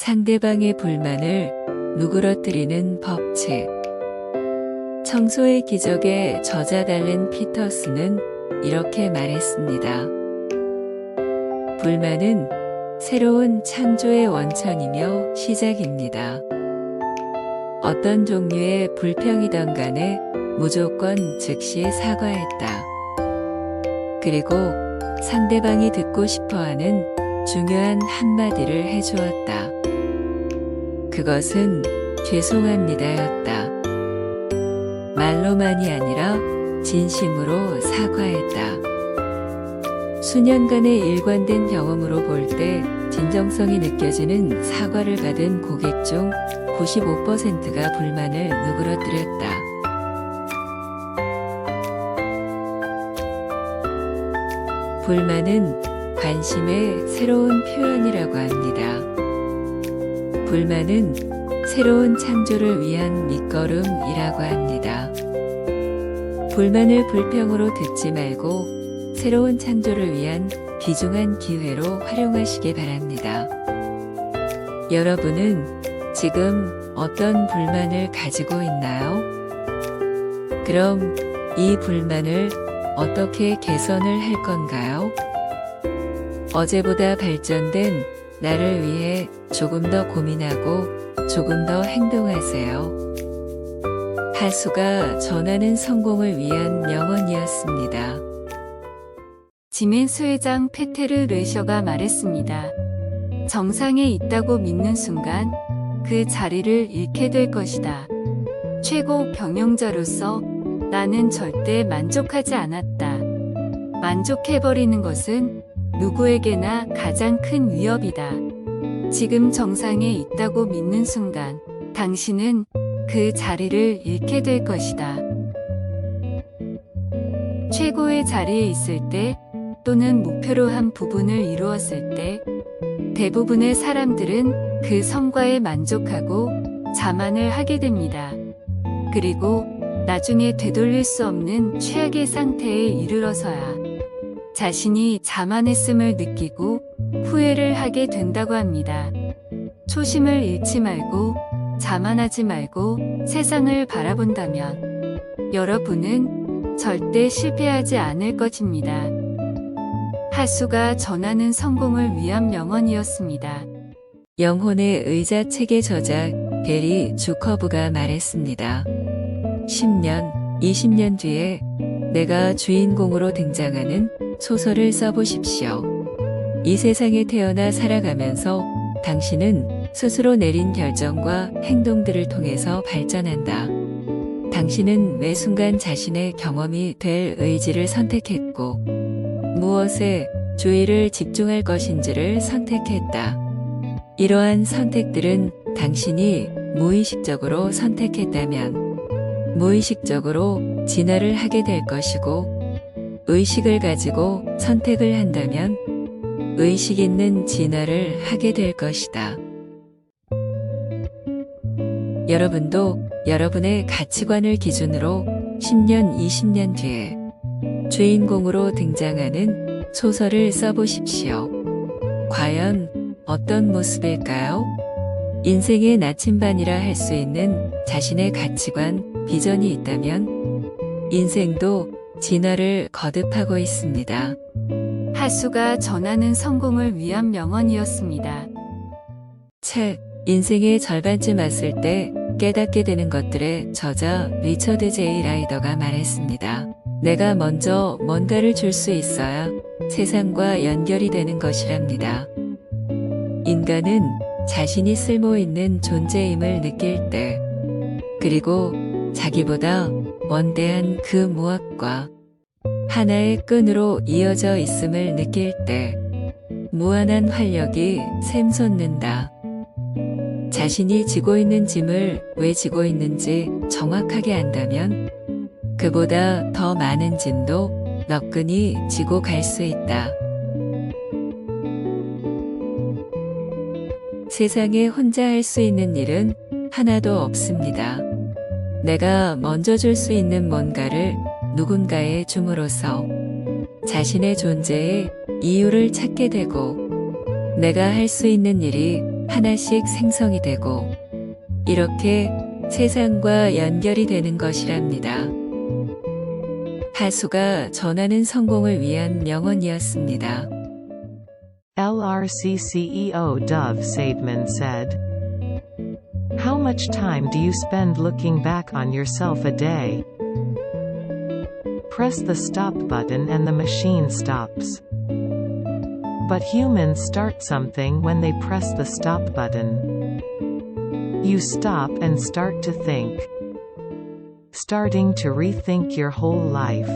상대방의 불만을 누그러뜨리는 법칙. 청소의 기적의 저자 달렌 피터스는 이렇게 말했습니다. 불만은 새로운 창조의 원천이며 시작입니다. 어떤 종류의 불평이든 간에 무조건 즉시 사과했다. 그리고 상대방이 듣고 싶어하는 중요한 한마디를 해주었다. 그것은 죄송합니다였다. 말로만이 아니라 진심으로 사과했다. 수년간의 일관된 경험으로 볼 때 진정성이 느껴지는 사과를 받은 고객 중 95%가 불만을 누그러뜨렸다. 불만은 관심의 새로운 표현이라고 합니다. 불만은 새로운 창조를 위한 밑거름이라고 합니다. 불만을 불평으로 듣지 말고 새로운 창조를 위한 귀중한 기회로 활용하시기 바랍니다. 여러분은 지금 어떤 불만을 가지고 있나요? 그럼 이 불만을 어떻게 개선을 할 건가요? 어제보다 발전된 나를 위해 조금 더 고민하고 조금 더 행동하세요. 하수가 전하는 성공을 위한 명언이었습니다. 지멘스 회장 페테르 르셔가 말했습니다. 정상에 있다고 믿는 순간 그 자리를 잃게 될 것이다. 최고 경영자로서 나는 절대 만족하지 않았다. 만족해버리는 것은 누구에게나 가장 큰 위협이다. 지금 정상에 있다고 믿는 순간 당신은 그 자리를 잃게 될 것이다. 최고의 자리에 있을 때 또는 목표로 한 부분을 이루었을 때 대부분의 사람들은 그 성과에 만족하고 자만을 하게 됩니다. 그리고 나중에 되돌릴 수 없는 최악의 상태에 이르러서야 자신이 자만했음을 느끼고 후회를 하게 된다고 합니다. 초심을 잃지 말고 자만하지 말고 세상을 바라본다면 여러분은 절대 실패하지 않을 것입니다. 하수가 전하는 성공을 위한 명언이었습니다. 영혼의 의자 책의 저자 게리 주커브가 말했습니다. 10년, 20년 뒤에 내가 주인공으로 등장하는 소설을 써보십시오. 이 세상에 태어나 살아가면서 당신은 스스로 내린 결정과 행동들을 통해서 발전한다. 당신은 매 순간 자신의 경험이 될 의지를 선택했고 무엇에 주의를 집중할 것인지를 선택했다. 이러한 선택들은 당신이 무의식적으로 선택했다면 무의식적으로 진화를 하게 될 것이고 의식을 가지고 선택을 한다면 의식 있는 진화를 하게 될 것이다. 여러분도 여러분의 가치관을 기준으로 10년, 20년 뒤에 주인공으로 등장하는 소설을 써보십시오. 과연 어떤 모습일까요? 인생의 나침반이라 할 수 있는 자신의 가치관, 비전이 있다면 인생도 진화를 거듭하고 있습니다. 하수가 전하는 성공을 위한 명언이었습니다. 책 인생의 절반쯤 왔을 때 깨닫게 되는 것들의 저자 리처드 제이 라이더가 말했습니다. 내가 먼저 뭔가를 줄 수 있어야 세상과 연결이 되는 것이랍니다. 인간은 자신이 쓸모있는 존재임을 느낄 때, 그리고 자기보다 원대한 그 무엇과 하나의 끈으로 이어져 있음을 느낄 때, 무한한 활력이 샘솟는다. 자신이 지고 있는 짐을 왜 지고 있는지 정확하게 안다면 그보다 더 많은 짐도 너끈히 지고 갈 수 있다. 세상에 혼자 할 수 있는 일은 하나도 없습니다. 내가 먼저 줄 수 있는 뭔가를 누군가에 줌으로써 자신의 존재의 이유를 찾게 되고 내가 할 수 있는 일이 하나씩 생성이 되고 이렇게 세상과 연결이 되는 것이랍니다. 하수가 전하는 성공을 위한 명언이었습니다. LRC CEO Dov Seidman said, "How much time do you spend looking back on yourself a day? Press the stop button and the machine stops. But humans start something when they press the stop button. You stop and start to think. Starting to rethink your whole life.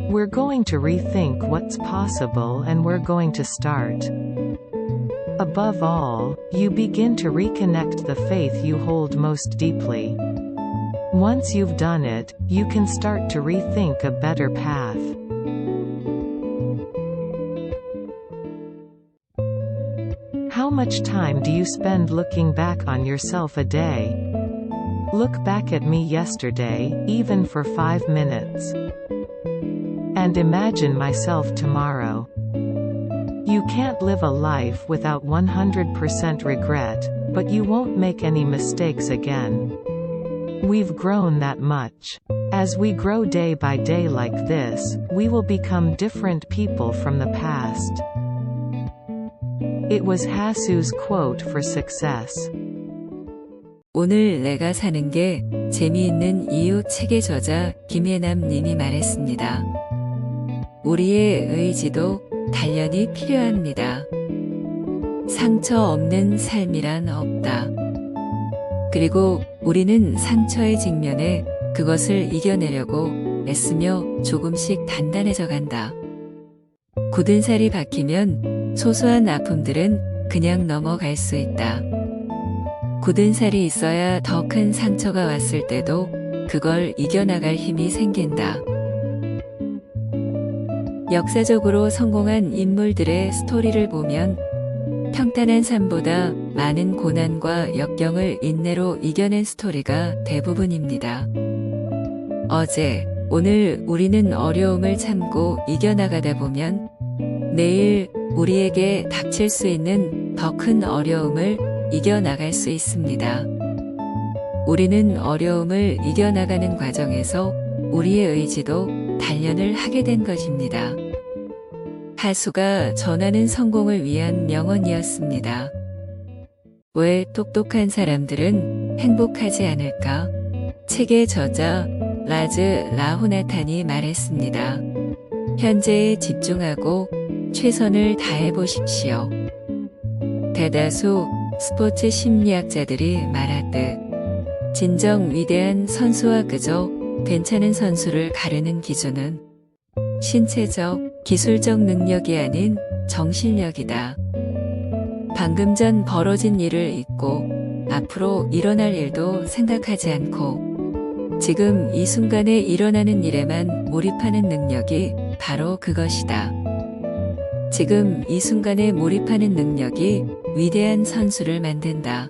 We're going to rethink what's possible and we're going to start. Above all, you begin to reconnect the faith you hold most deeply. Once you've done it, you can start to rethink a better path." How much time do you spend looking back on yourself a day? Look back at me yesterday, even for 5 minutes. And imagine myself tomorrow. You can't live a life without 100% regret, but you won't make any mistakes again. We've grown that much. As we grow day by day like this, we will become different people from the past. It was Hasu's quote for success. 오늘 내가 사는 게 재미있는 이유 책의 저자 김혜남 님이 말했습니다. 우리의 의지도 단련이 필요합니다. 상처 없는 삶이란 없다. 그리고 우리는 상처의 직면에 그것을 이겨내려고 애쓰며 조금씩 단단해져 간다. 굳은 살이 박히면 소소한 아픔들은 그냥 넘어갈 수 있다. 굳은 살이 있어야 더 큰 상처가 왔을 때도 그걸 이겨나갈 힘이 생긴다. 역사적으로 성공한 인물들의 스토리를 보면 평탄한 삶보다 많은 고난과 역경을 인내로 이겨낸 스토리가 대부분입니다. 어제, 오늘 우리는 어려움을 참고 이겨나가다 보면 내일 우리에게 닥칠 수 있는 더 큰 어려움을 이겨나갈 수 있습니다. 우리는 어려움을 이겨나가는 과정에서 우리의 의지도 단련을 하게 된 것입니다. 하수가 전하는 성공을 위한 명언이었습니다. 왜 똑똑한 사람들은 행복하지 않을까? 책의 저자 라즈 라후나탄이 말했습니다. 현재에 집중하고 최선을 다해 보십시오. 대다수 스포츠 심리학자들이 말하듯 진정 위대한 선수와 그저 괜찮은 선수를 가르는 기준은 신체적, 기술적 능력이 아닌 정신력이다. 방금 전 벌어진 일을 잊고 앞으로 일어날 일도 생각하지 않고 지금 이 순간에 일어나는 일에만 몰입하는 능력이 바로 그것이다. 지금 이 순간에 몰입하는 능력이 위대한 선수를 만든다.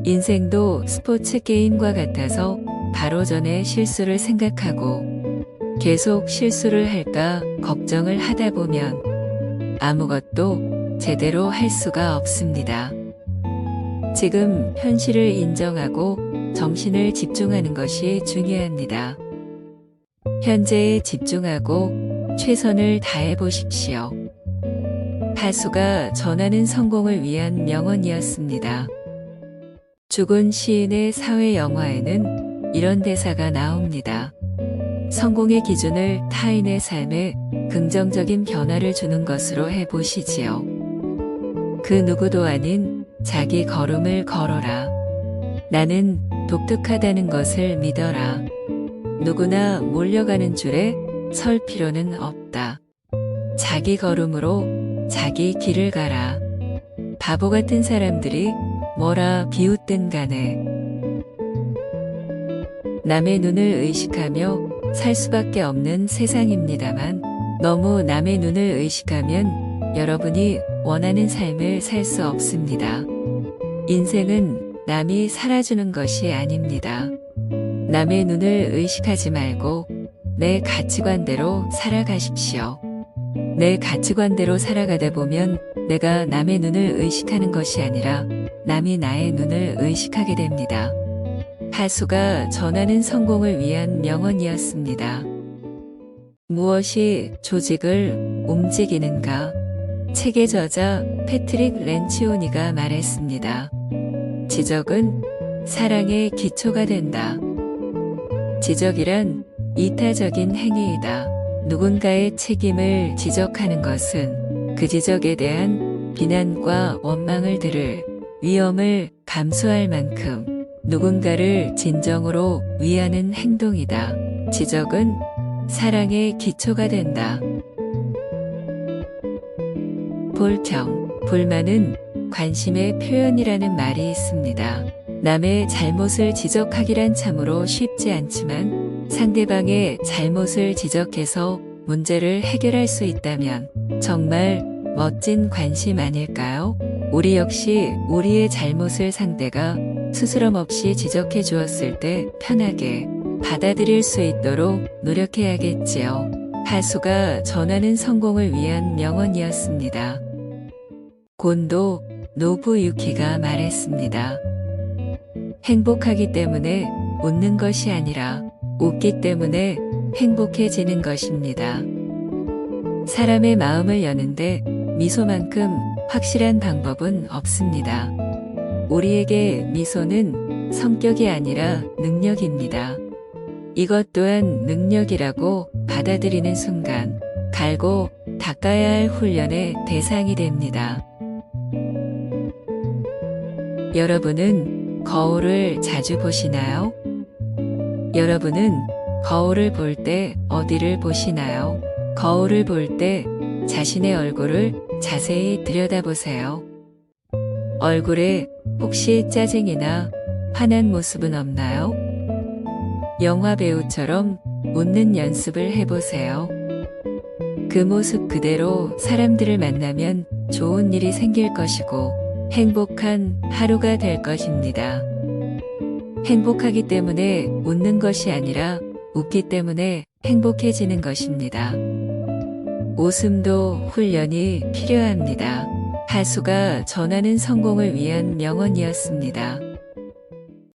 인생도 스포츠 게임과 같아서 바로 전에 실수를 생각하고 계속 실수를 할까 걱정을 하다 보면 아무것도 제대로 할 수가 없습니다. 지금 현실을 인정하고 정신을 집중하는 것이 중요합니다. 현재에 집중하고 최선을 다해 보십시오. 하수가 전하는 성공을 위한 명언이었습니다. 죽은 시인의 사회 영화에는 이런 대사가 나옵니다. 성공의 기준을 타인의 삶에 긍정적인 변화를 주는 것으로 해보시지요. 그 누구도 아닌 자기 걸음을 걸어라. 나는 독특하다는 것을 믿어라. 누구나 몰려가는 줄에 설 필요는 없다. 자기 걸음으로 자기 길을 가라. 바보 같은 사람들이 뭐라 비웃든 간에 남의 눈을 의식하며 살 수밖에 없는 세상입니다만 너무 남의 눈을 의식하면 여러분이 원하는 삶을 살 수 없습니다. 인생은 남이 살아주는 것이 아닙니다. 남의 눈을 의식하지 말고 내 가치관대로 살아가십시오. 내 가치관대로 살아가다 보면 내가 남의 눈을 의식하는 것이 아니라 남이 나의 눈을 의식하게 됩니다. 하수가 전하는 성공을 위한 명언이었습니다. 무엇이 조직을 움직이는가? 책의 저자 패트릭 렌치오니가 말했습니다. 지적은 사랑의 기초가 된다. 지적이란 이타적인 행위이다. 누군가의 책임을 지적하는 것은 그 지적에 대한 비난과 원망을 들을 위험을 감수할 만큼 누군가를 진정으로 위하는 행동이다. 지적은 사랑의 기초가 된다. 볼평, 불만은 관심의 표현이라는 말이 있습니다. 남의 잘못을 지적하기란 참으로 쉽지 않지만 상대방의 잘못을 지적해서 문제를 해결할 수 있다면 정말 멋진 관심 아닐까요? 우리 역시 우리의 잘못을 상대가 스스럼 없이 지적해 주었을 때 편하게 받아들일 수 있도록 노력해야겠지요. 하수가 전하는 성공을 위한 명언이었습니다. 곤도 노부유키가 말했습니다. 행복하기 때문에 웃는 것이 아니라 웃기 때문에 행복해지는 것입니다. 사람의 마음을 여는데 미소만큼 확실한 방법은 없습니다. 우리에게 미소는 성격이 아니라 능력입니다. 이것 또한 능력이라고 받아들이는 순간 갈고 닦아야 할 훈련의 대상이 됩니다. 여러분은 거울을 자주 보시나요? 여러분은 거울을 볼 때 어디를 보시나요? 거울을 볼 때 자신의 얼굴을 자세히 들여다보세요. 얼굴에 혹시 짜증이나 화난 모습은 없나요? 영화 배우처럼 웃는 연습을 해보세요. 그 모습 그대로 사람들을 만나면 좋은 일이 생길 것이고 행복한 하루가 될 것입니다. 행복하기 때문에 웃는 것이 아니라 웃기 때문에 행복해지는 것입니다. 웃음도 훈련이 필요합니다. 하수가 전하는 성공을 위한 명언이었습니다.